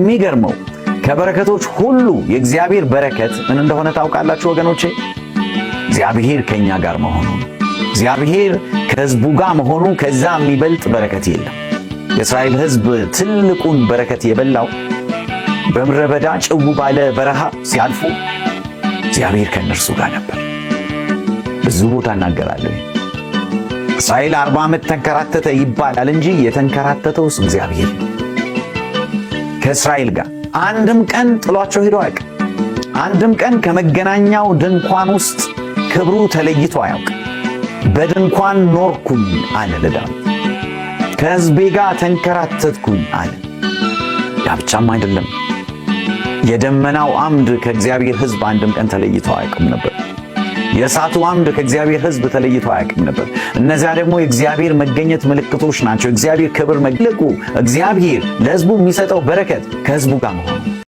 የሚገርመው ከበረከቶች ሁሉ የእግዚአብሔር በረከት ምን እንደሆነ ታውቃላችሁ ወገኖቼ? እግዚአብሔር ከኛ ጋር መሆኑ፣ እግዚአብሔር ከሕዝቡ ጋር መሆኑ። ከዛ የሚበልጥ በረከት የለም። የእስራኤል ሕዝብ ትልቁን በረከት የበላው በምድረ በዳ ጭው ባለ በረሃ ሲያልፉ እግዚአብሔር ከእነርሱ ጋር ነበር። ብዙ ቦታ እናገራለሁ። እስራኤል 40 ዓመት ተንከራተተ ይባላል እንጂ የተንከራተተውስ እግዚአብሔር ከእስራኤል ጋር አንድም ቀን ጥሏቸው ሄዶ አያውቅም። አንድም ቀን ከመገናኛው ድንኳን ውስጥ ክብሩ ተለይቶ አያውቅም። በድንኳን ኖርኩኝ አለ ለዳዊት። ከሕዝቤ ጋር ተንከራተትኩኝ አለ። ያ ብቻም አይደለም፣ የደመናው አምድ ከእግዚአብሔር ሕዝብ አንድም ቀን ተለይቶ አያውቅም ነበር። የእሳቱ አምድ ከእግዚአብሔር ሕዝብ ተለይቶ አያውቅም ነበር። እነዚያ ደግሞ የእግዚአብሔር መገኘት ምልክቶች ናቸው። እግዚአብሔር ክብር መግለቁ፣ እግዚአብሔር ለሕዝቡ የሚሰጠው በረከት ከሕዝቡ ጋር መሆኑ